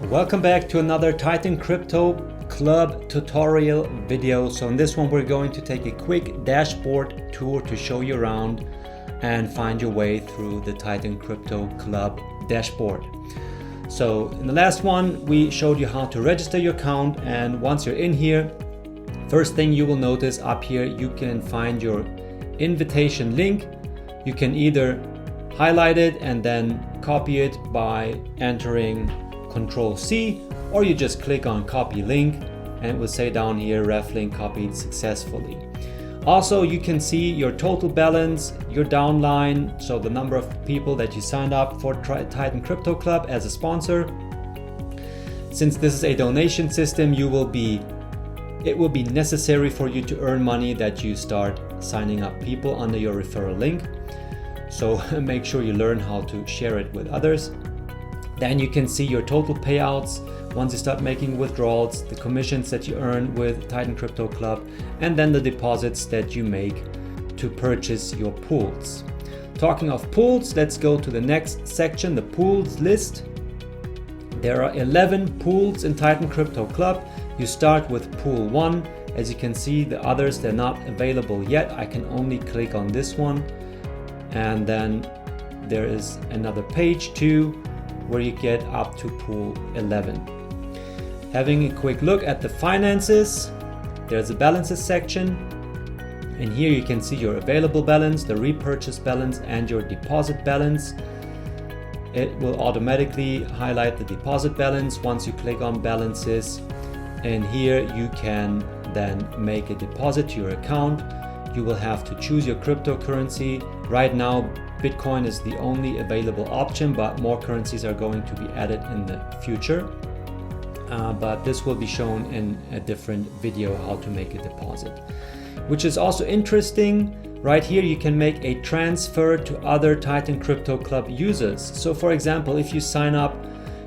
Welcome back to another Titan Crypto Club tutorial video. So in this one we're going to take a quick dashboard tour to show you around and find your way through the Titan Crypto Club dashboard. So in the last one we showed you how to register your account, and once you're in here, first thing you will notice up here you can find your invitation link. You can either highlight it and then copy it by entering Control-C, or you just click on copy link and it will say down here ref link copied successfully. Also, you can see your total balance, your downline, so the number of people that you signed up for Titan Crypto Club as a sponsor. Since this is a donation system, it will be necessary for you to earn money that you start signing up people under your referral link. So make sure you learn how to share it with others. Then you can see your total payouts once you start making withdrawals, the commissions that you earn with Titan Crypto Club, and then the deposits that you make to purchase your pools. Talking of pools, let's go to the next section, the pools list. There are 11 pools in Titan Crypto Club. You start with pool 1. As you can see, the others, they're not available yet. I can only click on this one. And then there is another page 2 where you get up to pool 11. Having a quick look at the finances, there's a balances section, and here you can see your available balance, the repurchase balance, and your deposit balance. It will automatically highlight the deposit balance once you click on balances, and here you can then make a deposit to your account. You will have to choose your cryptocurrency. Right now Bitcoin is the only available option, but more currencies are going to be added in the future. But this will be shown in a different video how to make a deposit. Which is also interesting, right here you can make a transfer to other Titan Crypto Club users. So for example, if you sign up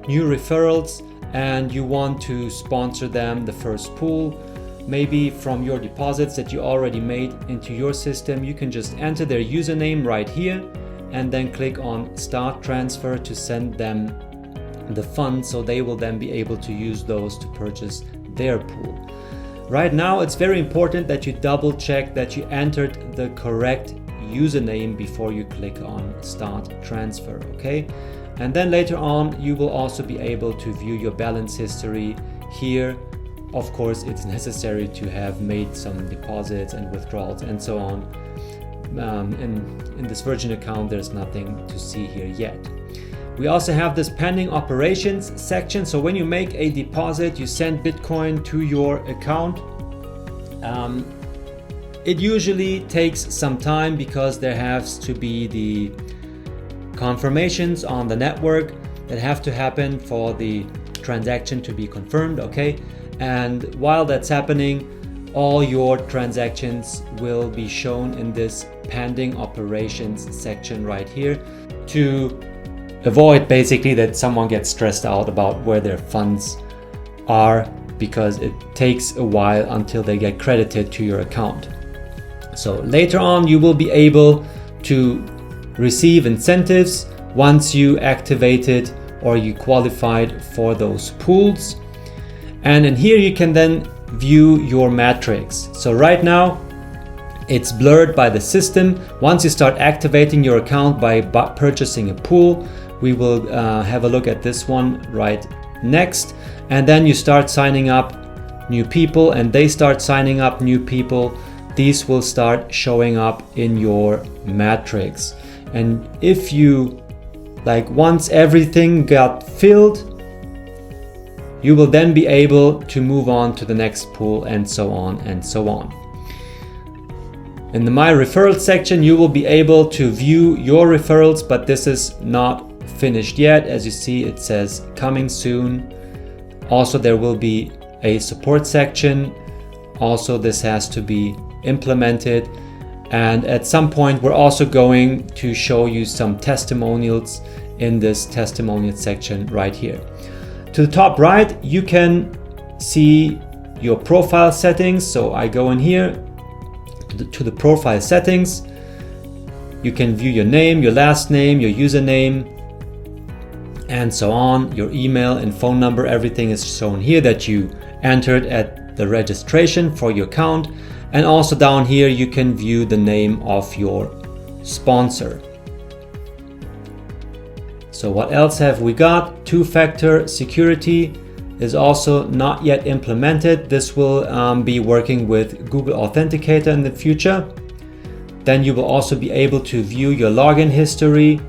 new referrals and you want to sponsor them the first pool, maybe from your deposits that you already made into your system, you can just enter their username right here and then click on start transfer to send them the funds, so they will then be able to use those to purchase their pool. Right now it's very important that you double check that you entered the correct username before you click on start transfer, okay? And then later on you will also be able to view your balance history here. Of course, it's necessary to have made some deposits and withdrawals and so on. In this Virgin account, there's nothing to see here yet. We also have this pending operations section. So when you make a deposit, you send Bitcoin to your account. It usually takes some time because there has to be the confirmations on the network that have to happen for the transaction to be confirmed, okay? And while that's happening, all your transactions will be shown in this pending operations section right here to avoid basically that someone gets stressed out about where their funds are, because it takes a while until they get credited to your account. So later on you will be able to receive incentives once you activated or you qualified for those pools. And in here you can then view your metrics. So right now it's blurred by the system. Once you start activating your account by purchasing a pool, we will have a look at this one right next. And then you start signing up new people and they start signing up new people. These will start showing up in your metrics. And if you once everything got filled, you will then be able to move on to the next pool and so on and so on. In the My Referrals section, you will be able to view your referrals, but this is not finished yet. As you see, it says coming soon. Also, there will be a support section. Also, this has to be implemented. And at some point, we're also going to show you some testimonials in this testimonial section right here. To the top right, you can see your profile settings. So I go in here to the profile settings. You can view your name, your last name, your username, and so on. Your email and phone number, everything is shown here that you entered at the registration for your account. And also down here you can view the name of your sponsor. So what else have we got? Two-factor security is also not yet implemented. This will be working with Google Authenticator in the future. Then you will also be able to view your login history,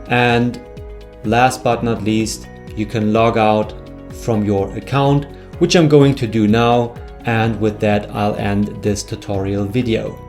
and last but not least, you can log out from your account, which I'm going to do now, and with that I'll end this tutorial video.